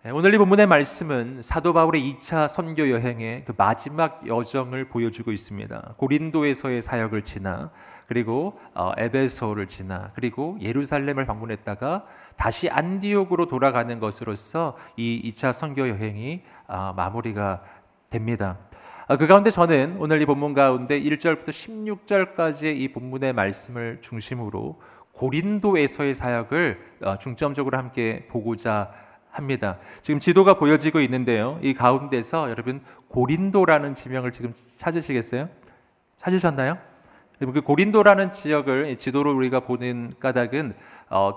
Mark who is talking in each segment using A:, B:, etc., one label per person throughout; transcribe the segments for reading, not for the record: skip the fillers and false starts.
A: 오늘 이 본문의 말씀은 사도 바울의 2차 선교 여행의 그 마지막 여정을 보여주고 있습니다. 고린도에서의 사역을 지나 그리고 에베소를 지나 그리고 예루살렘을 방문했다가 다시 안디옥으로 돌아가는 것으로서 이 2차 선교 여행이 마무리가 됩니다. 그 가운데 저는 오늘 이 본문 가운데 1절부터 16절까지의 이 본문의 말씀을 중심으로 고린도에서의 사역을 중점적으로 함께 보고자 합니다. 지금 지도가 보여지고 있는데요. 이 가운데서 여러분 고린도라는 지명을 지금 찾으시겠어요? 찾으셨나요? 그 고린도라는 지역을 지도로 우리가 보는 까닭은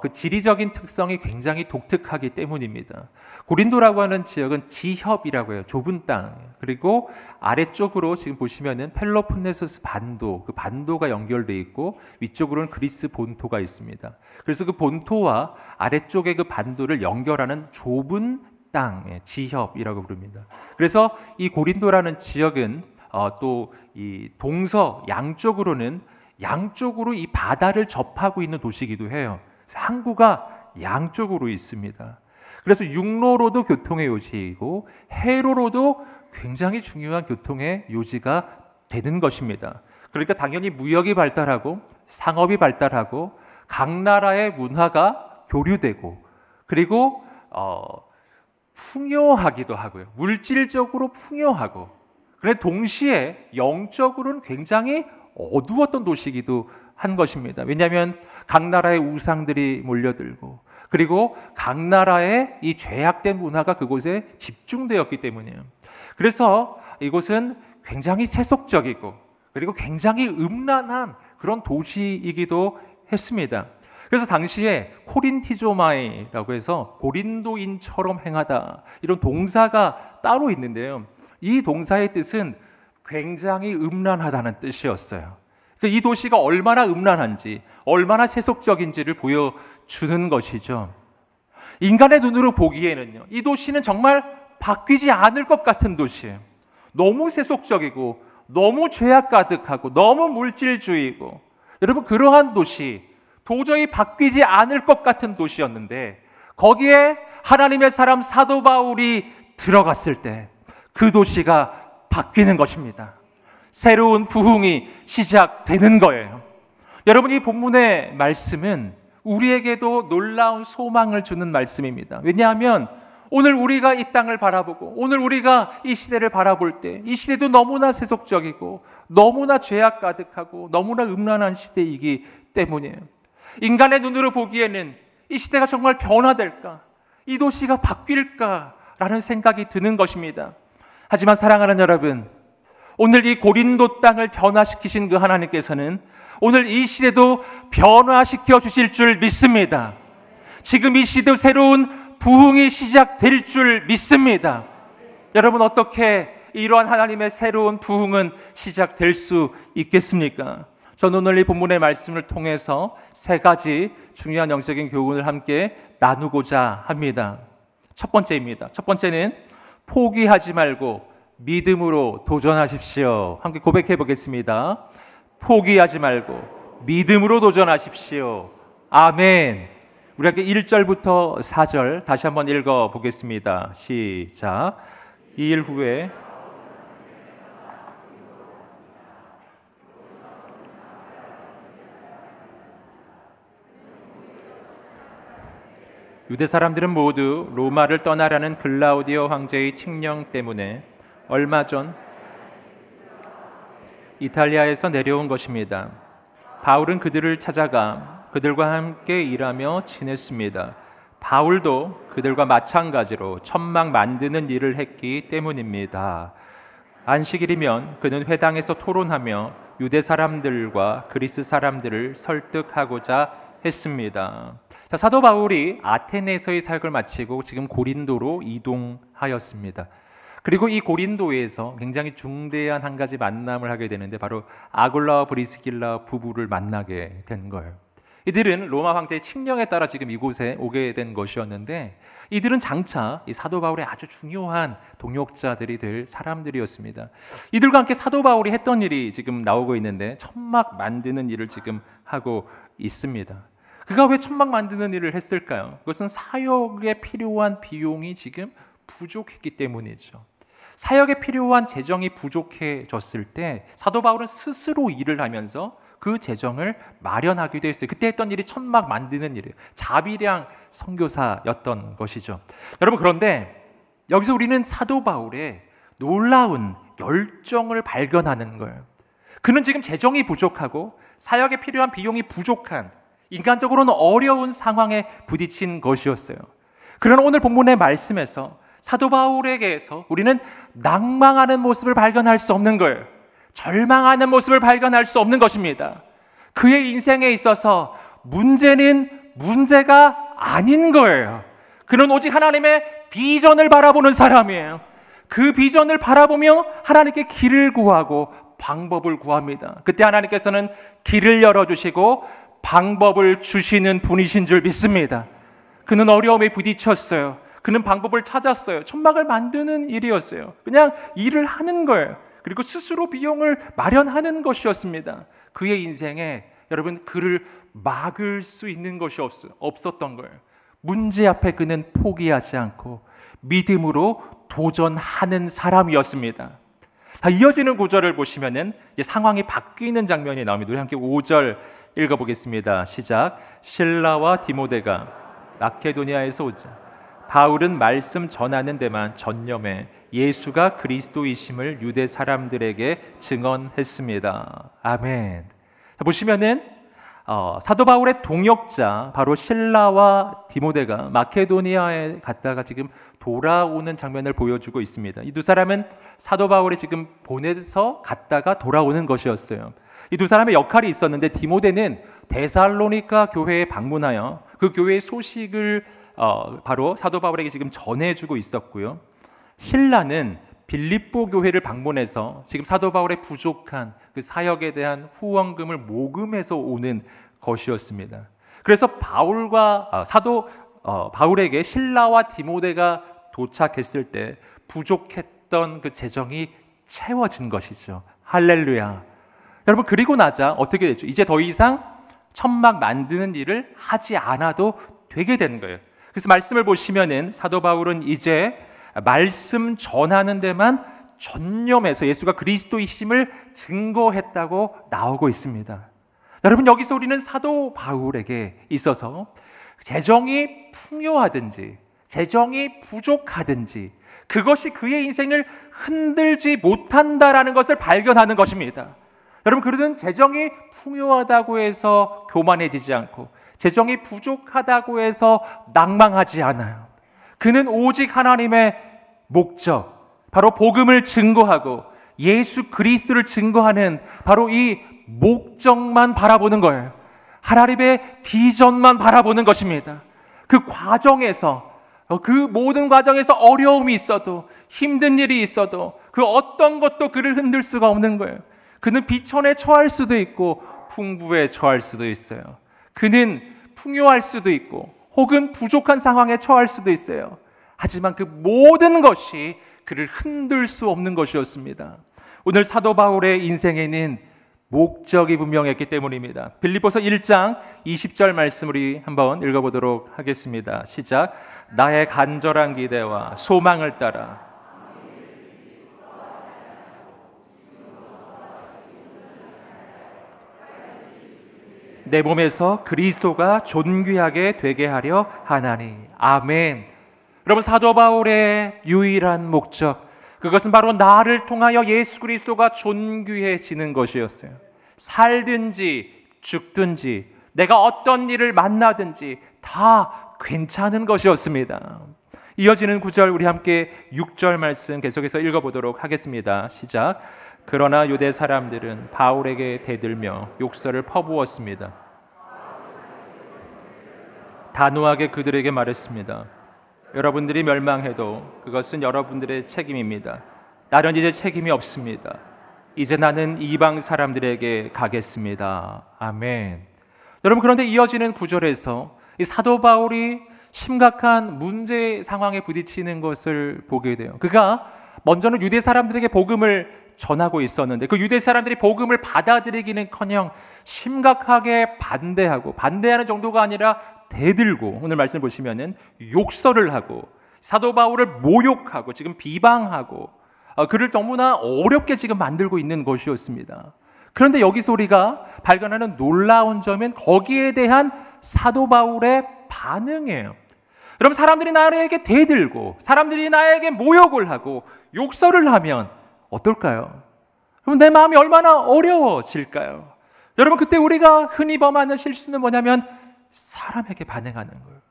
A: 그 지리적인 특성이 굉장히 독특하기 때문입니다. 고린도라고 하는 지역은 지협이라고 해요. 좁은 땅. 그리고 아래쪽으로 지금 보시면은 펠로폰네소스 반도, 그 반도가 연결되어 있고 위쪽으로는 그리스 본토가 있습니다. 그래서 그 본토와 아래쪽의 그 반도를 연결하는 좁은 땅, 지협이라고 부릅니다. 그래서 이 고린도라는 지역은 또 이 동서 양쪽으로는 양쪽으로 이 바다를 접하고 있는 도시이기도 해요. 항구가 양쪽으로 있습니다. 그래서 육로로도 교통의 요지이고 해로로도 굉장히 중요한 교통의 요지가 되는 것입니다. 그러니까 당연히 무역이 발달하고 상업이 발달하고 각 나라의 문화가 교류되고 그리고 풍요하기도 하고요. 물질적으로 풍요하고 그런데 동시에 영적으로는 굉장히 어두웠던 도시이기도 한 것입니다. 왜냐하면 각 나라의 우상들이 몰려들고 그리고 각 나라의 이 죄악된 문화가 그곳에 집중되었기 때문이에요. 그래서 이곳은 굉장히 세속적이고 그리고 굉장히 음란한 그런 도시이기도 했습니다. 그래서 당시에 코린티조마이라고 해서 고린도인처럼 행하다 이런 동사가 따로 있는데요. 이 동사의 뜻은 굉장히 음란하다는 뜻이었어요. 이 도시가 얼마나 음란한지, 얼마나 세속적인지를 보여주는 것이죠. 인간의 눈으로 보기에는요, 이 도시는 정말 바뀌지 않을 것 같은 도시예요. 너무 세속적이고, 너무 죄악 가득하고, 너무 물질주의고, 여러분 그러한 도시, 도저히 바뀌지 않을 것 같은 도시였는데 거기에 하나님의 사람 사도 바울이 들어갔을 때 그 도시가 바뀌는 것입니다. 새로운 부흥이 시작되는 거예요. 여러분 이 본문의 말씀은 우리에게도 놀라운 소망을 주는 말씀입니다. 왜냐하면 오늘 우리가 이 땅을 바라보고 오늘 우리가 이 시대를 바라볼 때 이 시대도 너무나 세속적이고 너무나 죄악 가득하고 너무나 음란한 시대이기 때문이에요. 인간의 눈으로 보기에는 이 시대가 정말 변화될까? 이 도시가 바뀔까라는 생각이 드는 것입니다. 하지만 사랑하는 여러분, 오늘 이 고린도 땅을 변화시키신 그 하나님께서는 오늘 이 시대도 변화시켜 주실 줄 믿습니다. 지금 이 시대도 새로운 부흥이 시작될 줄 믿습니다. 여러분 어떻게 이러한 하나님의 새로운 부흥은 시작될 수 있겠습니까? 저는 오늘 이 본문의 말씀을 통해서 세 가지 중요한 영적인 교훈을 함께 나누고자 합니다. 첫 번째입니다. 첫 번째는 포기하지 말고 믿음으로 도전하십시오. 함께 고백해 보겠습니다. 포기하지 말고 믿음으로 도전하십시오. 아멘. 우리 함께 1절부터 4절 다시 한번 읽어 보겠습니다. 시작. 2일 후에 유대 사람들은 모두 로마를 떠나라는 글라우디오 황제의 칙령 때문에 얼마 전 이탈리아에서 내려온 것입니다. 바울은 그들을 찾아가 그들과 함께 일하며 지냈습니다. 바울도 그들과 마찬가지로 천막 만드는 일을 했기 때문입니다. 안식일이면 그는 회당에서 토론하며 유대 사람들과 그리스 사람들을 설득하고자 했습니다. 자, 사도 바울이 아테네에서의 사역을 마치고 지금 고린도로 이동하였습니다. 그리고 이 고린도에서 굉장히 중대한 한 가지 만남을 하게 되는데 바로 아굴라와 브리스길라 부부를 만나게 된 거예요. 이들은 로마 황제의 칙령에 따라 지금 이곳에 오게 된 것이었는데 이들은 장차 이 사도 바울의 아주 중요한 동역자들이 될 사람들이었습니다. 이들과 함께 사도 바울이 했던 일이 지금 나오고 있는데 천막 만드는 일을 지금 하고 있습니다. 그가 왜 천막 만드는 일을 했을까요? 그것은 사역에 필요한 비용이 지금 부족했기 때문이죠. 사역에 필요한 재정이 부족해졌을 때 사도 바울은 스스로 일을 하면서 그 재정을 마련하기도 했어요. 그때 했던 일이 천막 만드는 일이에요. 자비량 선교사였던 것이죠. 여러분, 그런데 여기서 우리는 사도 바울의 놀라운 열정을 발견하는 거예요. 그는 지금 재정이 부족하고 사역에 필요한 비용이 부족한, 인간적으로는 어려운 상황에 부딪힌 것이었어요. 그러나 오늘 본문의 말씀에서 사도 바울에게서 우리는 낭망하는 모습을 발견할 수 없는 거예요. 절망하는 모습을 발견할 수 없는 것입니다. 그의 인생에 있어서 문제는 문제가 아닌 거예요. 그는 오직 하나님의 비전을 바라보는 사람이에요. 그 비전을 바라보며 하나님께 길을 구하고 방법을 구합니다. 그때 하나님께서는 길을 열어주시고 방법을 주시는 분이신 줄 믿습니다. 그는 어려움에 부딪혔어요. 그는 방법을 찾았어요. 천막을 만드는 일이었어요. 그냥 일을 하는 거예요. 그리고 스스로 비용을 마련하는 것이었습니다. 그의 인생에 여러분, 그를 막을 수 있는 것이 없었던 거예요. 문제 앞에 그는 포기하지 않고 믿음으로 도전하는 사람이었습니다. 다 이어지는 구절을 보시면은 이제 상황이 바뀌는 장면이 나옵니다. 우리 함께 5절 읽어보겠습니다. 시작. 실라와 디모데가 마케도니아에서 오자 바울은 말씀 전하는 데만 전념해 예수가 그리스도이심을 유대 사람들에게 증언했습니다. 아멘. 보시면은 사도 바울의 동역자 바로 실라와 디모데가 마케도니아에 갔다가 지금 돌아오는 장면을 보여주고 있습니다. 이 두 사람은 사도 바울이 지금 보내서 갔다가 돌아오는 것이었어요. 이 두 사람의 역할이 있었는데 디모데는 데살로니가 교회에 방문하여 그 교회의 소식을 바로 사도 바울에게 지금 전해주고 있었고요. 실라는 빌립보 교회를 방문해서 지금 사도 바울의 부족한 그 사역에 대한 후원금을 모금해서 오는 것이었습니다. 그래서 바울에게 실라와 디모데가 도착했을 때 부족했던 그 재정이 채워진 것이죠. 할렐루야. 여러분, 그리고 나자 어떻게 됐죠? 이제 더 이상 천막 만드는 일을 하지 않아도 되게 된 거예요. 그래서 말씀을 보시면은 사도 바울은 이제 말씀 전하는 데만 전념해서 예수가 그리스도이심을 증거했다고 나오고 있습니다. 여러분, 여기서 우리는 사도 바울에게 있어서 재정이 풍요하든지 재정이 부족하든지 그것이 그의 인생을 흔들지 못한다라는 것을 발견하는 것입니다. 여러분, 그러든 재정이 풍요하다고 해서 교만해지지 않고 재정이 부족하다고 해서 낭망하지 않아요. 그는 오직 하나님의 목적, 바로 복음을 증거하고 예수 그리스도를 증거하는 바로 이 목적만 바라보는 거예요. 하나님의 비전만 바라보는 것입니다. 그 과정에서, 그 모든 과정에서 어려움이 있어도, 힘든 일이 있어도 그 어떤 것도 그를 흔들 수가 없는 거예요. 그는 비천에 처할 수도 있고 풍부에 처할 수도 있어요. 그는 풍요할 수도 있고 혹은 부족한 상황에 처할 수도 있어요. 하지만 그 모든 것이 그를 흔들 수 없는 것이었습니다. 오늘 사도 바울의 인생에는 목적이 분명했기 때문입니다. 빌립보서 1장 20절 말씀 우리 한번 읽어보도록 하겠습니다. 시작. 나의 간절한 기대와 소망을 따라 내 몸에서 그리스도가 존귀하게 되게 하려 하나니. 아멘. 여러분, 사도 바울의 유일한 목적, 그것은 바로 나를 통하여 예수 그리스도가 존귀해지는 것이었어요. 살든지 죽든지 내가 어떤 일을 만나든지 다 괜찮은 것이었습니다. 이어지는 9절 우리 함께 6절 말씀 계속해서 읽어보도록 하겠습니다. 시작. 그러나 유대 사람들은 바울에게 대들며 욕설을 퍼부었습니다. 단호하게 그들에게 말했습니다. 여러분들이 멸망해도 그것은 여러분들의 책임입니다. 나는 이제 책임이 없습니다. 이제 나는 이방 사람들에게 가겠습니다. 아멘. 여러분, 그런데 이어지는 9절에서 이 사도 바울이 심각한 문제 상황에 부딪히는 것을 보게 돼요. 그가 먼저는 유대 사람들에게 복음을 전하고 있었는데 그 유대 사람들이 복음을 받아들이기는커녕 심각하게 반대하는 정도가 아니라 대들고, 오늘 말씀 보시면은 욕설을 하고 사도 바울을 모욕하고 지금 비방하고 그를 너무나 어렵게 지금 만들고 있는 것이었습니다. 그런데 여기서 우리가 발견하는 놀라운 점은 거기에 대한 사도 바울의 반응이에요. 여러분, 사람들이 나에게 대들고 사람들이 나에게 모욕을 하고 욕설을 하면 어떨까요? 그럼 내 마음이 얼마나 어려워질까요? 여러분, 그때 우리가 흔히 범하는 실수는 뭐냐면 사람에게 반응하는 거예요.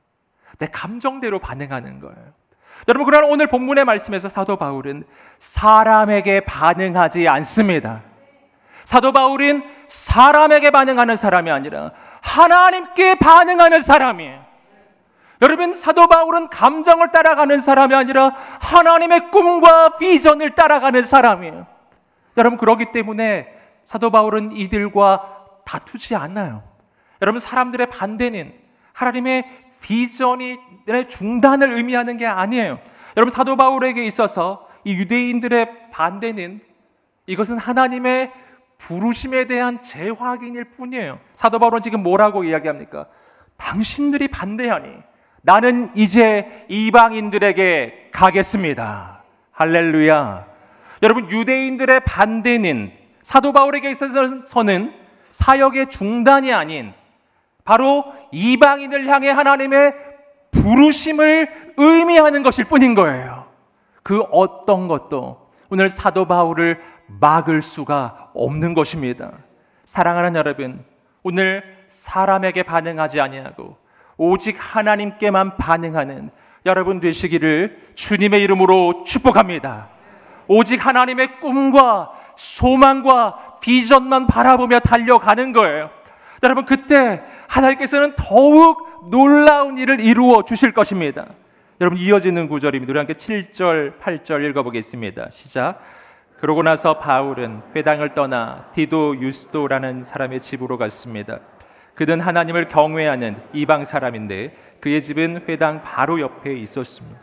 A: 내 감정대로 반응하는 거예요. 여러분, 그러나 오늘 본문의 말씀에서 사도 바울은 사람에게 반응하지 않습니다. 사도 바울은 사람에게 반응하는 사람이 아니라 하나님께 반응하는 사람이에요. 여러분, 사도 바울은 감정을 따라가는 사람이 아니라 하나님의 꿈과 비전을 따라가는 사람이에요. 여러분, 그렇기 때문에 사도 바울은 이들과 다투지 않아요. 여러분, 사람들의 반대는 하나님의 비전의 중단을 의미하는 게 아니에요. 여러분, 사도 바울에게 있어서 이 유대인들의 반대는 이것은 하나님의 부르심에 대한 재확인일 뿐이에요. 사도 바울은 지금 뭐라고 이야기합니까? 당신들이 반대하니 나는 이제 이방인들에게 가겠습니다. 할렐루야. 여러분, 유대인들의 반대는 사도 바울에게 있어서는 사역의 중단이 아닌 바로 이방인을 향해 하나님의 부르심을 의미하는 것일 뿐인 거예요. 그 어떤 것도 오늘 사도 바울을 막을 수가 없는 것입니다. 사랑하는 여러분, 오늘 사람에게 반응하지 아니하고 오직 하나님께만 반응하는 여러분 되시기를 주님의 이름으로 축복합니다. 오직 하나님의 꿈과 소망과 비전만 바라보며 달려가는 거예요. 여러분, 그때 하나님께서는 더욱 놀라운 일을 이루어 주실 것입니다. 여러분, 이어지는 구절입니다. 우리 함께 7절, 8절 읽어보겠습니다. 시작. 그러고 나서 바울은 회당을 떠나 디도 유스도라는 사람의 집으로 갔습니다. 그는 하나님을 경외하는 이방 사람인데 그의 집은 회당 바로 옆에 있었습니다.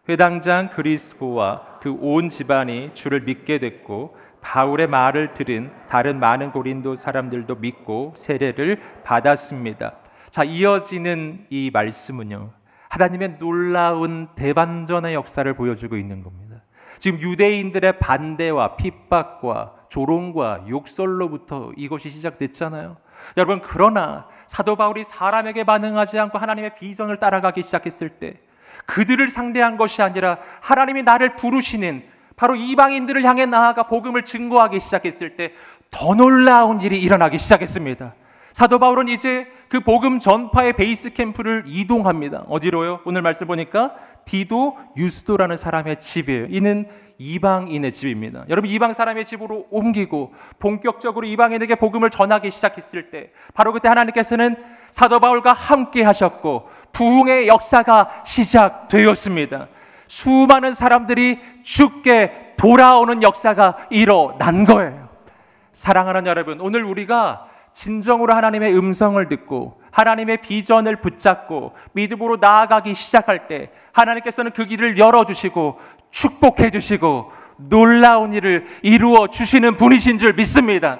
A: 회당장 그리스도와 그 온 집안이 주를 믿게 됐고 바울의 말을 들은 다른 많은 고린도 사람들도 믿고 세례를 받았습니다. 자, 이어지는 이 말씀은요, 하나님의 놀라운 대반전의 역사를 보여주고 있는 겁니다. 지금 유대인들의 반대와 핍박과 조롱과 욕설로부터 이것이 시작됐잖아요. 여러분, 그러나 사도 바울이 사람에게 반응하지 않고 하나님의 비전을 따라가기 시작했을 때 그들을 상대한 것이 아니라 하나님이 나를 부르시는 바로 이방인들을 향해 나아가 복음을 증거하기 시작했을 때 더 놀라운 일이 일어나기 시작했습니다. 사도 바울은 이제 그 복음 전파의 베이스 캠프를 이동합니다. 어디로요? 오늘 말씀 보니까 디도 유스도라는 사람의 집이에요. 이는 이방인의 집입니다. 여러분, 이방 사람의 집으로 옮기고 본격적으로 이방인에게 복음을 전하기 시작했을 때 바로 그때 하나님께서는 사도 바울과 함께 하셨고 부흥의 역사가 시작되었습니다. 수많은 사람들이 죽게 돌아오는 역사가 일어난 거예요. 사랑하는 여러분, 오늘 우리가 진정으로 하나님의 음성을 듣고 하나님의 비전을 붙잡고 믿음으로 나아가기 시작할 때 하나님께서는 그 길을 열어주시고 축복해 주시고 놀라운 일을 이루어 주시는 분이신 줄 믿습니다.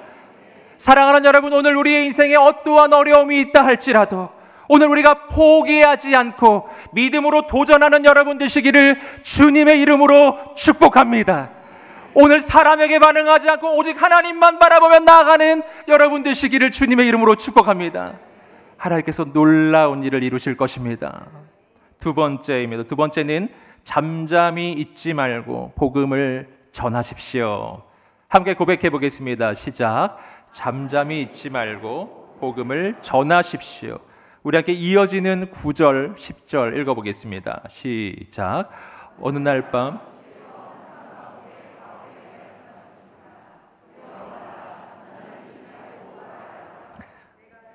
A: 사랑하는 여러분, 오늘 우리의 인생에 어떠한 어려움이 있다 할지라도 오늘 우리가 포기하지 않고 믿음으로 도전하는 여러분 되시기를 주님의 이름으로 축복합니다. 오늘 사람에게 반응하지 않고 오직 하나님만 바라보며 나아가는 여러분 되시기를 주님의 이름으로 축복합니다. 하나님께서 놀라운 일을 이루실 것입니다. 두 번째입니다. 두 번째는 잠잠히 있지 말고 복음을 전하십시오. 함께 고백해 보겠습니다. 시작. 잠잠히 있지 말고 복음을 전하십시오. 우리 함께 이어지는 9절, 10절 읽어보겠습니다. 시작. 어느 날 밤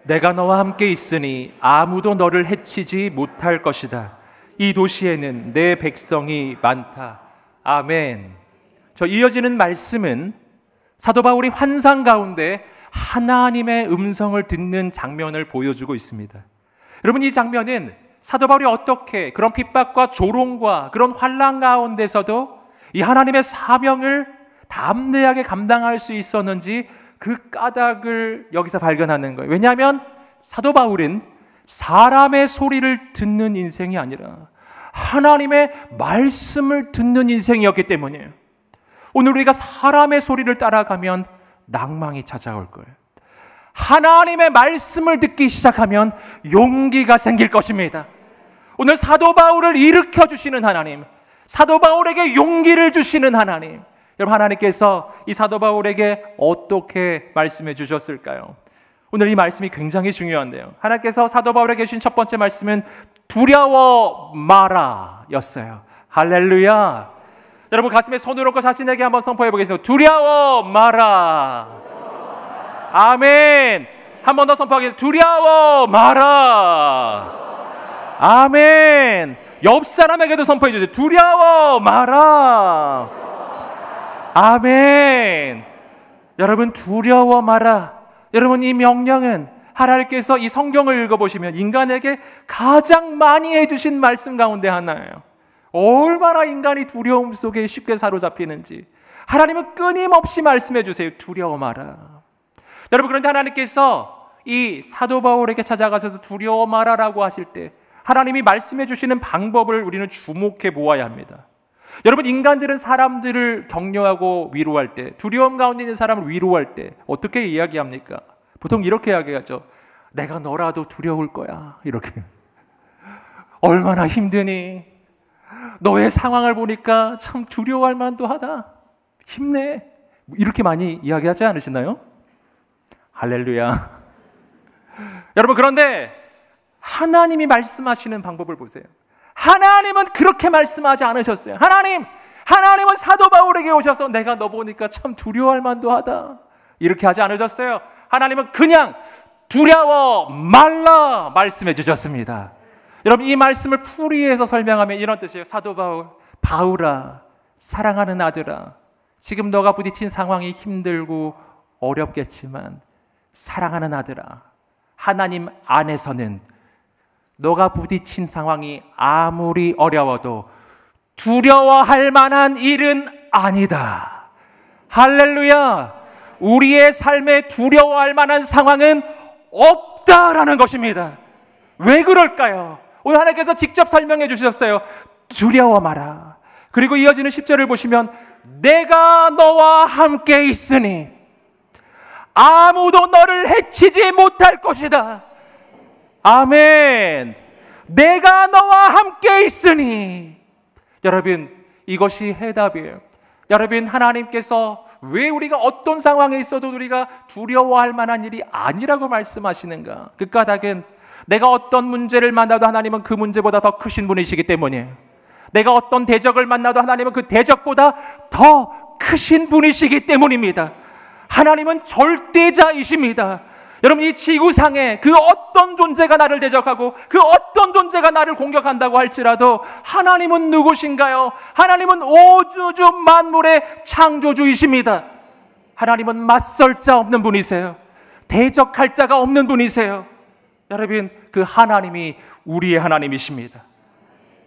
A: 내가 너와 함께 있으니 아무도 너를 해치지 못할 것이다. 이 도시에는 내 백성이 많다. 아멘. 저 이어지는 말씀은 사도 바울이 환상 가운데 하나님의 음성을 듣는 장면을 보여주고 있습니다. 여러분, 이 장면은 사도 바울이 어떻게 그런 핍박과 조롱과 그런 환난 가운데서도 이 하나님의 사명을 담대하게 감당할 수 있었는지 그 까닭을 여기서 발견하는 거예요. 왜냐하면 사도 바울은 사람의 소리를 듣는 인생이 아니라 하나님의 말씀을 듣는 인생이었기 때문이에요. 오늘 우리가 사람의 소리를 따라가면 낭망이 찾아올 거예요. 하나님의 말씀을 듣기 시작하면 용기가 생길 것입니다. 오늘 사도 바울을 일으켜 주시는 하나님, 사도 바울에게 용기를 주시는 하나님, 여러분 하나님께서 이 사도 바울에게 어떻게 말씀해 주셨을까요? 오늘 이 말씀이 굉장히 중요한데요. 하나님께서 사도 바울에게 주신 첫 번째 말씀은 두려워 마라 였어요. 할렐루야. 여러분 가슴에 손을 얹고 자신에게 한번 선포해 보겠습니다. 두려워 마라. 아멘. 한 번 더 선포하겠습니다. 두려워 마라. 아멘. 옆 사람에게도 선포해 주세요. 두려워 마라. 아멘. 여러분 두려워 마라. 여러분 이 명령은 하나님께서 이 성경을 읽어보시면 인간에게 가장 많이 해주신 말씀 가운데 하나예요. 얼마나 인간이 두려움 속에 쉽게 사로잡히는지 하나님은 끊임없이 말씀해 주세요. 두려워 마라. 여러분 그런데 하나님께서 이 사도 바울에게 찾아가셔서 두려워 마라라고 하실 때 하나님이 말씀해 주시는 방법을 우리는 주목해 보아야 합니다. 여러분 인간들은 사람들을 격려하고 위로할 때, 두려움 가운데 있는 사람을 위로할 때 어떻게 이야기합니까? 보통 이렇게 이야기하죠. 내가 너라도 두려울 거야. 이렇게. 얼마나 힘드니? 너의 상황을 보니까 참 두려워할 만도 하다. 힘내. 이렇게 많이 이야기하지 않으시나요? 할렐루야. 여러분 그런데 하나님이 말씀하시는 방법을 보세요. 하나님은 그렇게 말씀하지 않으셨어요. 하나님은 사도 바울에게 오셔서 내가 너 보니까 참 두려워할 만도 하다. 이렇게 하지 않으셨어요. 하나님은 그냥 두려워 말라 말씀해 주셨습니다. 여러분 이 말씀을 풀이해서 설명하면 이런 뜻이에요. 사도 바울아, 사랑하는 아들아, 지금 너가 부딪힌 상황이 힘들고 어렵겠지만 사랑하는 아들아, 하나님 안에서는 너가 부딪힌 상황이 아무리 어려워도 두려워할 만한 일은 아니다. 할렐루야. 우리의 삶에 두려워할 만한 상황은 없다라는 것입니다. 왜 그럴까요? 오늘 하나님께서 직접 설명해 주셨어요. 두려워 마라. 그리고 이어지는 10절을 보시면 내가 너와 함께 있으니 아무도 너를 해치지 못할 것이다. 아멘. 내가 너와 함께 있으니. 여러분 이것이 해답이에요. 여러분 하나님께서 왜 우리가 어떤 상황에 있어도 우리가 두려워할 만한 일이 아니라고 말씀하시는가? 그 까닭은 내가 어떤 문제를 만나도 하나님은 그 문제보다 더 크신 분이시기 때문이에요. 내가 어떤 대적을 만나도 하나님은 그 대적보다 더 크신 분이시기 때문입니다. 하나님은 절대자이십니다. 여러분 이 지구상에 그 어떤 존재가 나를 대적하고 그 어떤 존재가 나를 공격한다고 할지라도 하나님은 누구신가요? 하나님은 오주주 만물의 창조주이십니다. 하나님은 맞설 자 없는 분이세요. 대적할 자가 없는 분이세요. 여러분 그 하나님이 우리의 하나님이십니다.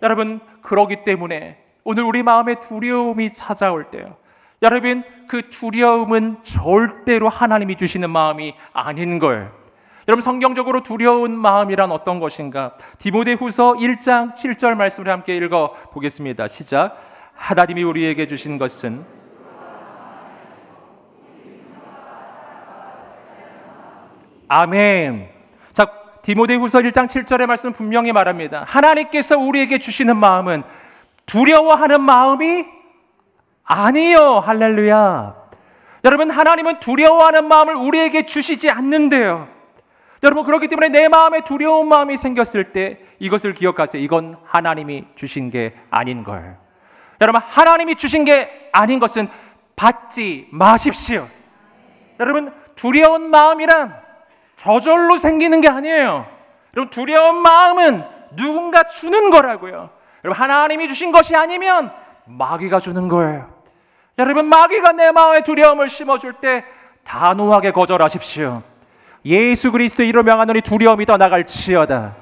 A: 여러분 그러기 때문에 오늘 우리 마음에 두려움이 찾아올 때요, 여러분 그 두려움은 절대로 하나님이 주시는 마음이 아닌 거예요. 여러분 성경적으로 두려운 마음이란 어떤 것인가? 디모데후서 1장 7절 말씀을 함께 읽어보겠습니다. 시작. 하나님이 우리에게 주신 것은 아멘. 자, 디모데후서 1장 7절의 말씀 분명히 말합니다. 하나님께서 우리에게 주시는 마음은 두려워하는 마음이 아니요. 할렐루야. 여러분 하나님은 두려워하는 마음을 우리에게 주시지 않는데요. 여러분 그렇기 때문에 내 마음에 두려운 마음이 생겼을 때 이것을 기억하세요. 이건 하나님이 주신 게 아닌 거예요. 여러분 하나님이 주신 게 아닌 것은 받지 마십시오. 여러분 두려운 마음이란 저절로 생기는 게 아니에요. 여러분 두려운 마음은 누군가 주는 거라고요. 여러분 하나님이 주신 것이 아니면 마귀가 주는 거예요. 여러분 마귀가 내 마음에 두려움을 심어줄 때 단호하게 거절하십시오. 예수 그리스도의 이름으로 명하노니 두려움이 떠나갈지어다.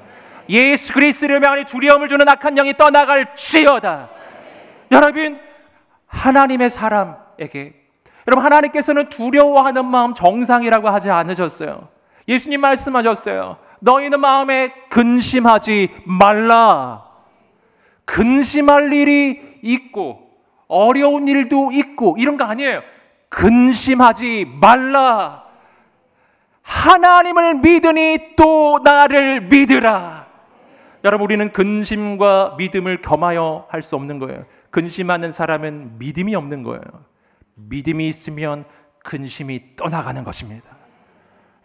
A: 예수 그리스도의 이름으로 명하노니 두려움을 주는 악한 영이 떠나갈지어다. 여러분 하나님의 사람에게 여러분, 하나님께서는 두려워하는 마음 정상이라고 하지 않으셨어요. 예수님 말씀하셨어요. 너희는 마음에 근심하지 말라. 근심할 일이 있고 어려운 일도 있고 이런 거 아니에요. 근심하지 말라. 하나님을 믿으니 또 나를 믿으라. 여러분, 우리는 근심과 믿음을 겸하여 할 수 없는 거예요. 근심하는 사람은 믿음이 없는 거예요. 믿음이 있으면 근심이 떠나가는 것입니다.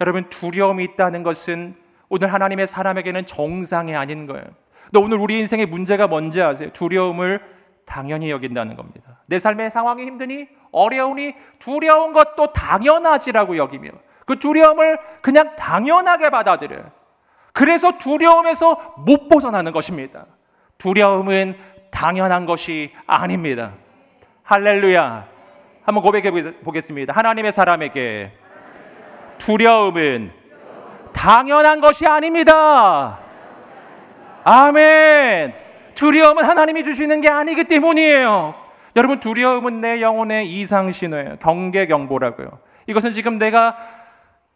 A: 여러분, 두려움이 있다는 것은 오늘 하나님의 사람에게는 정상이 아닌 거예요. 근데 오늘 우리 인생의 문제가 뭔지 아세요? 두려움을 당연히 여긴다는 겁니다. 내 삶의 상황이 힘드니, 어려우니 두려운 것도 당연하지라고 여기며 그 두려움을 그냥 당연하게 받아들여요. 그래서 두려움에서 못 벗어나는 것입니다. 두려움은 당연한 것이 아닙니다. 할렐루야. 한번 고백해 보겠습니다. 하나님의 사람에게 두려움은 당연한 것이 아닙니다. 아멘. 두려움은 하나님이 주시는 게 아니기 때문이에요. 여러분, 두려움은 내 영혼의 이상신호예요. 경계경보라고요. 이것은 지금 내가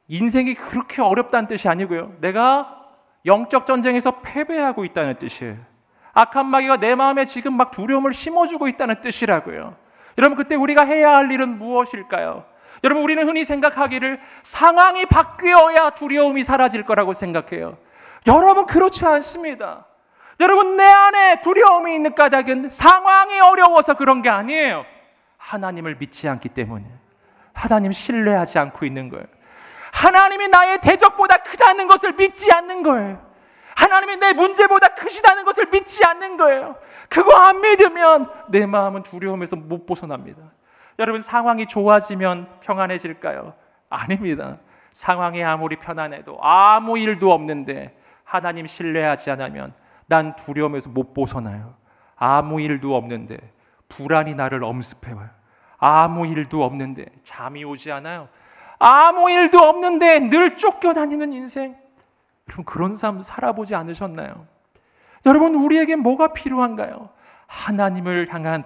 A: 인생이 그렇게 어렵다는 뜻이 아니고요, 내가 영적 전쟁에서 패배하고 있다는 뜻이에요. 악한 마귀가 내 마음에 지금 막 두려움을 심어주고 있다는 뜻이라고요. 여러분, 그때 우리가 해야 할 일은 무엇일까요? 여러분, 우리는 흔히 생각하기를 상황이 바뀌어야 두려움이 사라질 거라고 생각해요. 여러분, 그렇지 않습니다. 여러분, 내 안에 두려움이 있는 까닭은 상황이 어려워서 그런 게 아니에요. 하나님을 믿지 않기 때문에, 하나님 신뢰하지 않고 있는 거예요. 하나님이 나의 대적보다 크다는 것을 믿지 않는 거예요. 하나님이 내 문제보다 크시다는 것을 믿지 않는 거예요. 그거 안 믿으면 내 마음은 두려움에서 못 벗어납니다. 여러분, 상황이 좋아지면 평안해질까요? 아닙니다. 상황이 아무리 편안해도 아무 일도 없는데 하나님 신뢰하지 않으면 난 두려움에서 못 벗어나요. 아무 일도 없는데 불안이 나를 엄습해와요. 아무 일도 없는데 잠이 오지 않아요. 아무 일도 없는데 늘 쫓겨다니는 인생. 여러분, 그런 삶 살아보지 않으셨나요? 여러분, 우리에게 뭐가 필요한가요? 하나님을 향한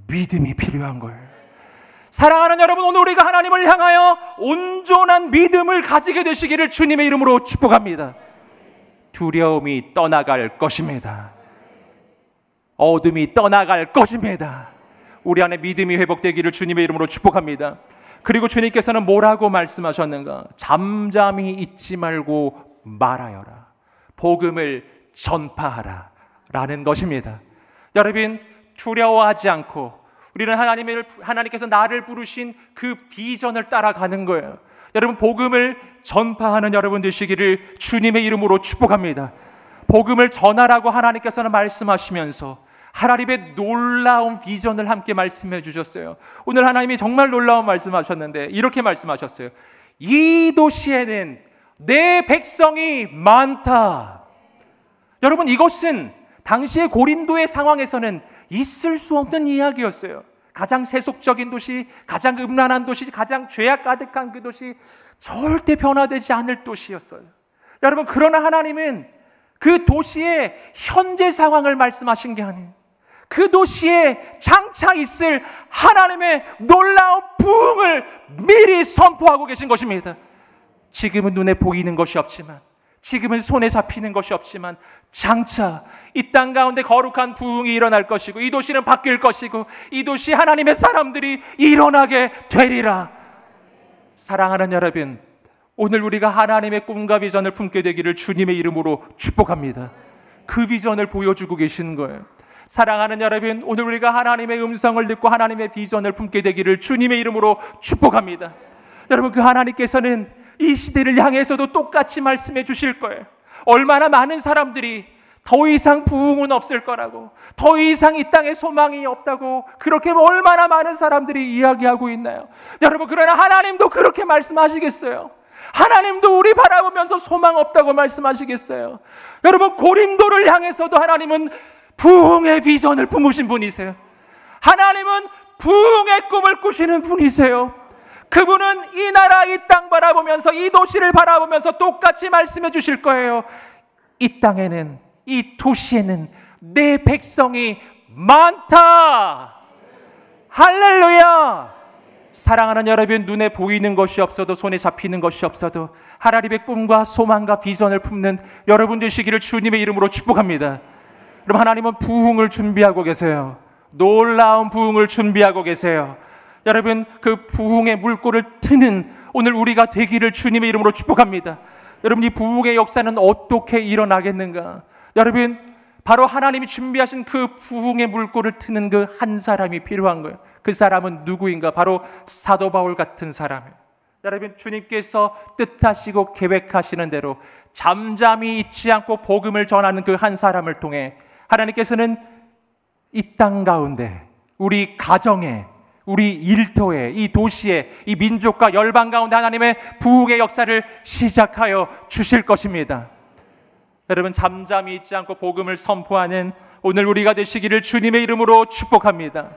A: 믿음이 필요한 거예요. 사랑하는 여러분, 오늘 우리가 하나님을 향하여 온전한 믿음을 가지게 되시기를 주님의 이름으로 축복합니다. 두려움이 떠나갈 것입니다. 어둠이 떠나갈 것입니다. 우리 안에 믿음이 회복되기를 주님의 이름으로 축복합니다. 그리고 주님께서는 뭐라고 말씀하셨는가? 잠잠히 있지 말고 말하여라. 복음을 전파하라 라는 것입니다. 여러분, 두려워하지 않고 우리는 하나님께서 나를 부르신 그 비전을 따라가는 거예요. 여러분, 복음을 전파하는 여러분 되시기를 주님의 이름으로 축복합니다. 복음을 전하라고 하나님께서는 말씀하시면서 하나님의 놀라운 비전을 함께 말씀해 주셨어요. 오늘 하나님이 정말 놀라운 말씀하셨는데 이렇게 말씀하셨어요. 이 도시에는 내 백성이 많다. 여러분, 이것은 당시의 고린도의 상황에서는 있을 수 없는 이야기였어요. 가장 세속적인 도시, 가장 음란한 도시, 가장 죄악 가득한 그 도시, 절대 변화되지 않을 도시였어요. 여러분, 그러나 하나님은 그 도시의 현재 상황을 말씀하신 게 아니에요. 그 도시에 장차 있을 하나님의 놀라운 부흥을 미리 선포하고 계신 것입니다. 지금은 눈에 보이는 것이 없지만, 지금은 손에 잡히는 것이 없지만 장차 이 땅 가운데 거룩한 부흥이 일어날 것이고, 이 도시는 바뀔 것이고, 이 도시 하나님의 사람들이 일어나게 되리라. 사랑하는 여러분, 오늘 우리가 하나님의 꿈과 비전을 품게 되기를 주님의 이름으로 축복합니다. 그 비전을 보여주고 계시는 거예요. 사랑하는 여러분, 오늘 우리가 하나님의 음성을 듣고 하나님의 비전을 품게 되기를 주님의 이름으로 축복합니다. 여러분, 그 하나님께서는 이 시대를 향해서도 똑같이 말씀해 주실 거예요. 얼마나 많은 사람들이 더 이상 부흥은 없을 거라고, 더 이상 이 땅에 소망이 없다고 그렇게 얼마나 많은 사람들이 이야기하고 있나요? 여러분, 그러나 하나님도 그렇게 말씀하시겠어요? 하나님도 우리 바라보면서 소망 없다고 말씀하시겠어요? 여러분, 고린도를 향해서도 하나님은 부흥의 비전을 품으신 분이세요. 하나님은 부흥의 꿈을 꾸시는 분이세요. 그분은 이 나라, 이 땅 바라보면서, 이 도시를 바라보면서 똑같이 말씀해 주실 거예요. 이 땅에는, 이 도시에는 내 백성이 많다. 할렐루야. 사랑하는 여러분, 눈에 보이는 것이 없어도, 손에 잡히는 것이 없어도 하나님의 꿈과 소망과 비전을 품는 여러분 되시기를 주님의 이름으로 축복합니다. 여러분, 하나님은 부흥을 준비하고 계세요. 놀라운 부흥을 준비하고 계세요. 여러분, 그 부흥의 물꼬를 트는 오늘 우리가 되기를 주님의 이름으로 축복합니다. 여러분, 이 부흥의 역사는 어떻게 일어나겠는가? 여러분, 바로 하나님이 준비하신 그 부흥의 물꼬를 트는 그 한 사람이 필요한 거예요. 그 사람은 누구인가? 바로 사도 바울 같은 사람이에요. 여러분, 주님께서 뜻하시고 계획하시는 대로 잠잠히 잊지 않고 복음을 전하는 그 한 사람을 통해 하나님께서는 이 땅 가운데, 우리 가정에, 우리 일터에, 이 도시에, 이 민족과 열방 가운데 하나님의 부흥의 역사를 시작하여 주실 것입니다. 여러분, 잠잠히 잊지 않고 복음을 선포하는 오늘 우리가 되시기를 주님의 이름으로 축복합니다.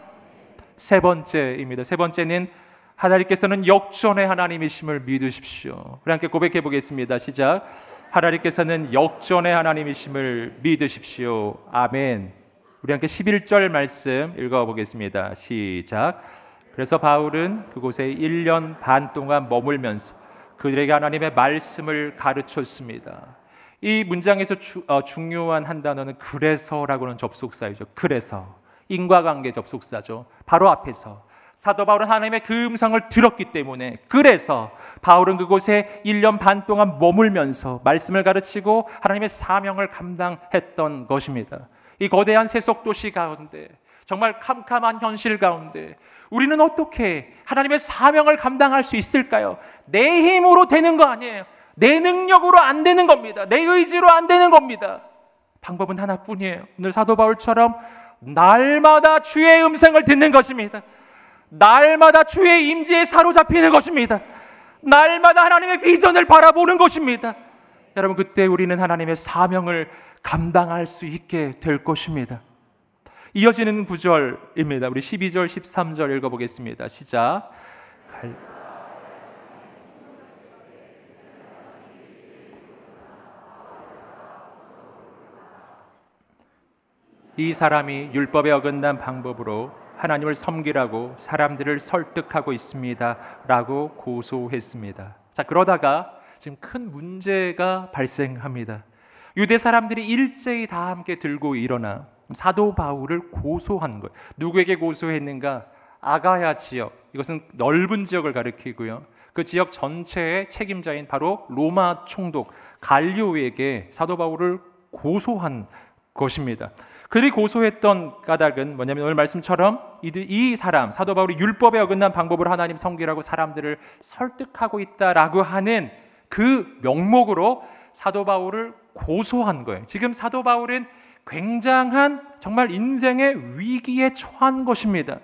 A: 세 번째입니다. 세 번째는 하나님께서는 역전의 하나님이심을 믿으십시오. 우리 함께 고백해 보겠습니다. 시작. 하나님께서는 역전의 하나님이심을 믿으십시오. 아멘. 우리 함께 11절 말씀 읽어보겠습니다. 시작. 그래서 바울은 그곳에 1년 반 동안 머물면서 그들에게 하나님의 말씀을 가르쳤습니다. 이 문장에서 중요한 한 단어는 그래서라고는 접속사이죠. 그래서, 인과관계 접속사죠. 바로 앞에서 사도 바울은 하나님의 그 음성을 들었기 때문에, 그래서 바울은 그곳에 1년 반 동안 머물면서 말씀을 가르치고 하나님의 사명을 감당했던 것입니다. 이 거대한 세속도시 가운데, 정말 캄캄한 현실 가운데 우리는 어떻게 하나님의 사명을 감당할 수 있을까요? 내 힘으로 되는 거 아니에요. 내 능력으로 안 되는 겁니다. 내 의지로 안 되는 겁니다. 방법은 하나뿐이에요. 오늘 사도 바울처럼 날마다 주의 음성을 듣는 것입니다. 날마다 주의 임재에 사로잡히는 것입니다. 날마다 하나님의 비전을 바라보는 것입니다. 여러분, 그때 우리는 하나님의 사명을 감당할 수 있게 될 것입니다. 이어지는 구절입니다. 우리 12절, 13절 읽어보겠습니다. 시작. 이 사람이 율법에 어긋난 방법으로 하나님을 섬기라고 사람들을 설득하고 있습니다 라고 고소했습니다. 자, 그러다가 지금 큰 문제가 발생합니다. 유대 사람들이 일제히 다 함께 들고 일어나 사도 바울을 고소한 거예요. 누구에게 고소했는가? 아가야 지역, 이것은 넓은 지역을 가리키고요, 그 지역 전체의 책임자인 바로 로마 총독 갈리오에게 사도 바울을 고소한 것입니다. 그들이 고소했던 까닭은 뭐냐면 오늘 말씀처럼 이 사람 사도 바울이 율법에 어긋난 방법으로 하나님 섬기라고 사람들을 설득하고 있다라고 하는 그 명목으로 사도 바울을 고소한 거예요. 지금 사도 바울은 굉장한 정말 인생의 위기에 처한 것입니다.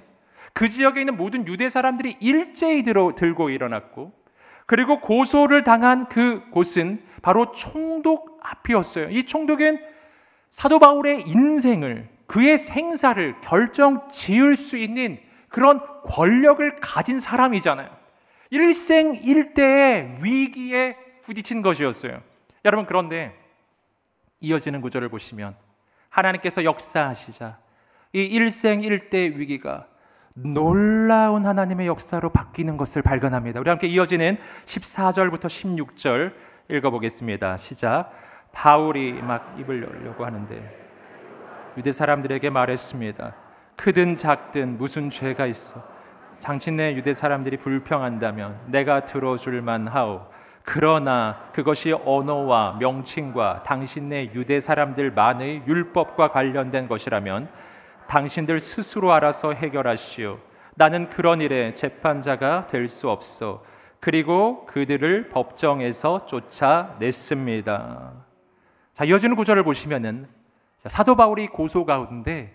A: 그 지역에 있는 모든 유대 사람들이 일제히 들고 일어났고, 그리고 고소를 당한 그 곳은 바로 총독 앞이었어요. 이 총독은 사도 바울의 인생을, 그의 생사를 결정 지을 수 있는 그런 권력을 가진 사람이잖아요. 일생일대의 위기에 부딪힌 것이었어요. 여러분, 그런데 이어지는 구절을 보시면 하나님께서 역사하시자 이 일생일대의 위기가 놀라운 하나님의 역사로 바뀌는 것을 발견합니다. 우리 함께 이어지는 14절부터 16절 읽어보겠습니다. 시작. 바울이 막 입을 열려고 하는데 유대 사람들에게 말했습니다. 크든 작든 무슨 죄가 있어? 당신네 유대 사람들이 불평한다면 내가 들어줄 만하오. 그러나 그것이 언어와 명칭과 당신네 유대 사람들만의 율법과 관련된 것이라면 당신들 스스로 알아서 해결하시오. 나는 그런 일에 재판자가 될 수 없어. 그리고 그들을 법정에서 쫓아냈습니다. 자, 이어지는 구절을 보시면은 사도 바울이 고소 가운데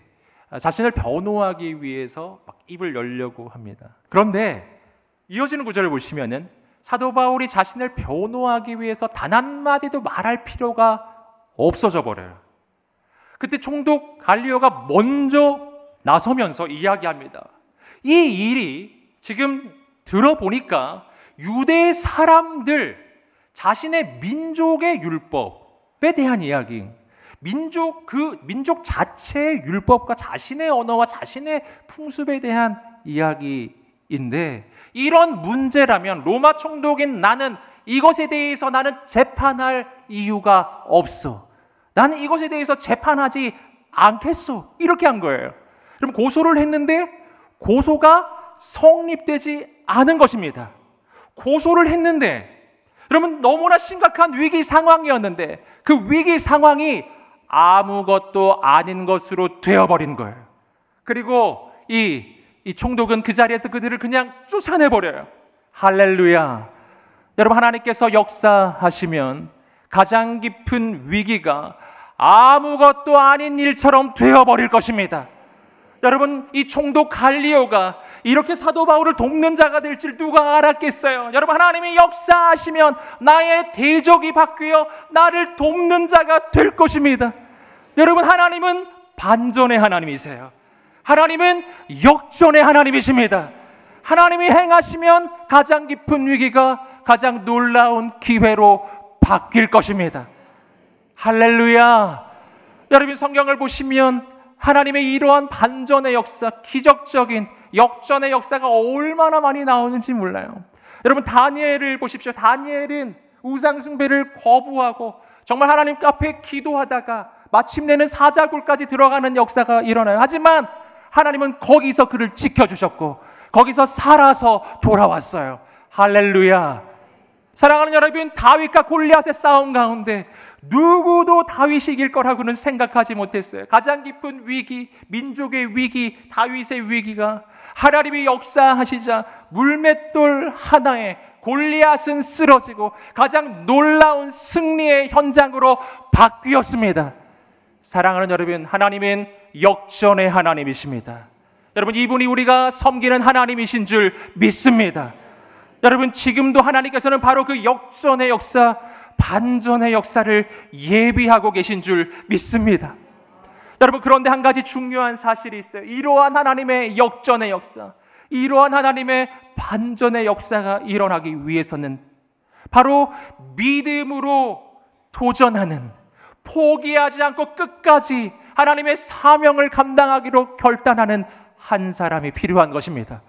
A: 자신을 변호하기 위해서 막 입을 열려고 합니다. 그런데 이어지는 구절을 보시면은 사도 바울이 자신을 변호하기 위해서 단 한마디도 말할 필요가 없어져 버려요. 그때 총독 갈리오가 먼저 나서면서 이야기합니다. 이 일이 지금 들어보니까 유대 사람들 자신의 민족의 율법에 대한 이야기, 민족 자체의 율법과 자신의 언어와 자신의 풍습에 대한 이야기인 문제인데, 이런 문제라면 로마 총독인 나는 이것에 대해서 나는 재판할 이유가 없어. 나는 이것에 대해서 재판하지 않겠어. 이렇게 한 거예요. 그럼 고소를 했는데 고소가 성립되지 않은 것입니다. 고소를 했는데, 그러면 너무나 심각한 위기 상황이었는데 그 위기 상황이 아무것도 아닌 것으로 되어버린 거예요. 그리고 이 총독은 그 자리에서 그들을 그냥 쫓아내버려요. 할렐루야. 여러분, 하나님께서 역사하시면 가장 깊은 위기가 아무것도 아닌 일처럼 되어버릴 것입니다. 여러분, 이 총독 갈리오가 이렇게 사도 바울을 돕는 자가 될 줄 누가 알았겠어요? 여러분, 하나님이 역사하시면 나의 대적이 바뀌어 나를 돕는 자가 될 것입니다. 여러분, 하나님은 반전의 하나님이세요. 하나님은 역전의 하나님이십니다. 하나님이 행하시면 가장 깊은 위기가 가장 놀라운 기회로 바뀔 것입니다. 할렐루야. 여러분, 성경을 보시면 하나님의 이러한 반전의 역사, 기적적인 역전의 역사가 얼마나 많이 나오는지 몰라요. 여러분, 다니엘을 보십시오. 다니엘은 우상숭배를 거부하고 정말 하나님 앞에 기도하다가 마침내는 사자굴까지 들어가는 역사가 일어나요. 하지만 하나님은 거기서 그를 지켜주셨고 거기서 살아서 돌아왔어요. 할렐루야. 사랑하는 여러분, 다윗과 골리앗의 싸움 가운데 누구도 다윗이 이길 거라고는 생각하지 못했어요. 가장 깊은 위기, 민족의 위기, 다윗의 위기가 하나님이 역사하시자 물맷돌 하나에 골리앗은 쓰러지고 가장 놀라운 승리의 현장으로 바뀌었습니다. 사랑하는 여러분, 하나님은 역전의 하나님이십니다. 여러분, 이분이 우리가 섬기는 하나님이신 줄 믿습니다. 여러분, 지금도 하나님께서는 바로 그 역전의 역사, 반전의 역사를 예비하고 계신 줄 믿습니다. 여러분, 그런데 한 가지 중요한 사실이 있어요. 이러한 하나님의 역전의 역사, 이러한 하나님의 반전의 역사가 일어나기 위해서는 바로 믿음으로 도전하는, 포기하지 않고 끝까지 하나님의 사명을 감당하기로 결단하는 한 사람이 필요한 것입니다.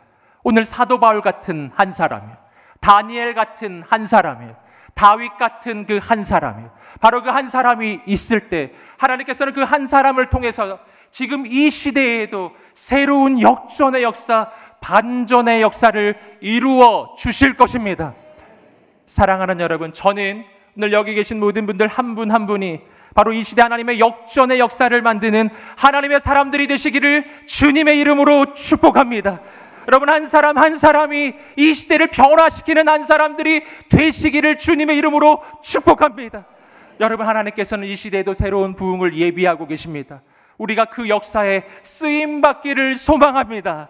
A: 오늘 사도 바울 같은 한 사람이요, 다니엘 같은 한 사람이요, 다윗 같은 그 한 사람이요, 바로 그 한 사람이 있을 때 하나님께서는 그 한 사람을 통해서 지금 이 시대에도 새로운 역전의 역사, 반전의 역사를 이루어 주실 것입니다. 사랑하는 여러분, 저는 오늘 여기 계신 모든 분들 한 분 한 분이 바로 이 시대 하나님의 역전의 역사를 만드는 하나님의 사람들이 되시기를 주님의 이름으로 축복합니다. 여러분, 한 사람 한 사람이 이 시대를 변화시키는 한 사람들이 되시기를 주님의 이름으로 축복합니다. 여러분, 하나님께서는 이 시대에도 새로운 부흥을 예비하고 계십니다. 우리가 그 역사에 쓰임받기를 소망합니다.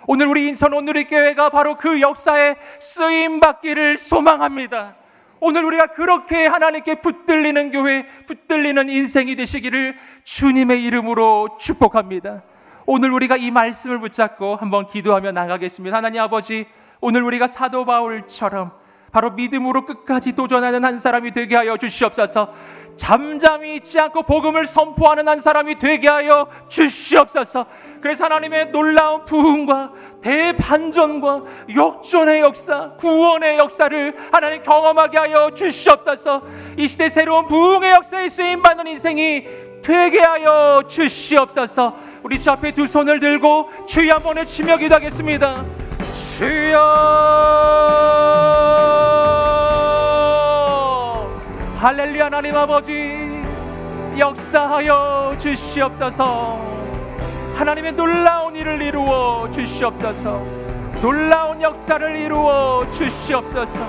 A: 오늘 우리 인천 온누리교회가 바로 그 역사에 쓰임받기를 소망합니다. 오늘 우리가 그렇게 하나님께 붙들리는 교회, 붙들리는 인생이 되시기를 주님의 이름으로 축복합니다. 오늘 우리가 이 말씀을 붙잡고 한번 기도하며 나가겠습니다. 하나님 아버지, 오늘 우리가 사도 바울처럼 바로 믿음으로 끝까지 도전하는 한 사람이 되게 하여 주시옵소서. 잠잠히 있지 않고 복음을 선포하는 한 사람이 되게 하여 주시옵소서. 그래서 하나님의 놀라운 부흥과 대반전과 역전의 역사, 구원의 역사를 하나님 경험하게 하여 주시옵소서. 이 시대 새로운 부흥의 역사에 쓰임받는 인생이 되게 하여 주시옵소서. 우리 주 앞에 두 손을 들고 주여 한번 외치며 기도하겠습니다. 주여, 할렐루야. 하나님 아버지, 역사하여 주시옵소서. 하나님의 놀라운 일을 이루어 주시옵소서. 놀라운 역사를 이루어 주시옵소서.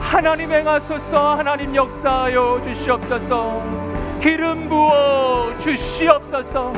A: 하나님 행하소서. 하나님 역사하여 주시옵소서. 기름 부어 주시옵소서.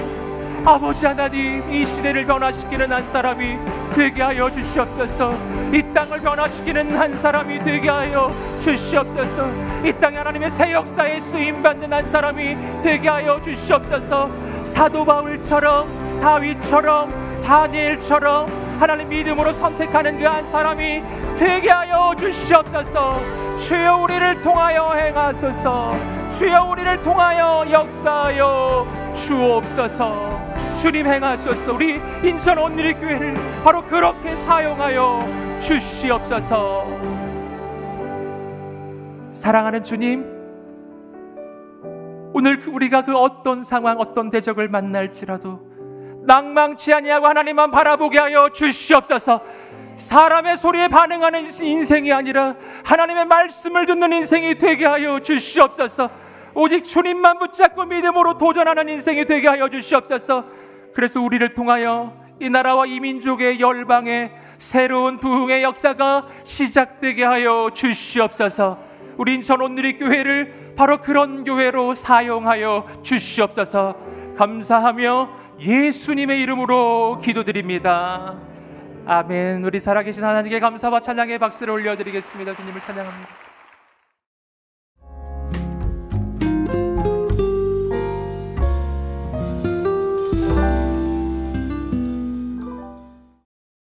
A: 아버지 하나님, 이 시대를 변화시키는 한 사람이 되게 하여 주시옵소서. 이 땅을 변화시키는 한 사람이 되게 하여 주시옵소서. 이 땅에 하나님의 새 역사에 쓰임받는 한 사람이 되게 하여 주시옵소서. 사도 바울처럼, 다윗처럼, 다니엘처럼 하나님 믿음으로 선택하는 그 한 사람이 되게 하여 주시옵소서. 주여, 우리를 통하여 행하소서. 주여, 우리를 통하여 역사하여 주옵소서. 주님 행하소서. 우리 인천 온누리교회를 바로 그렇게 사용하여 주시옵소서. 사랑하는 주님, 오늘 우리가 그 어떤 상황, 어떤 대적을 만날지라도 낭망치 아니하고 하나님만 바라보게 하여 주시옵소서. 사람의 소리에 반응하는 인생이 아니라 하나님의 말씀을 듣는 인생이 되게 하여 주시옵소서. 오직 주님만 붙잡고 믿음으로 도전하는 인생이 되게 하여 주시옵소서. 그래서 우리를 통하여 이 나라와 이 민족의 열방의 새로운 부흥의 역사가 시작되게 하여 주시옵소서. 우리 인천 온누리교회를 바로 그런 교회로 사용하여 주시옵소서. 감사하며 예수님의 이름으로 기도드립니다. 아멘. 우리 살아계신 하나님께 감사와 찬양의 박수를 올려드리겠습니다. 주님을 찬양합니다.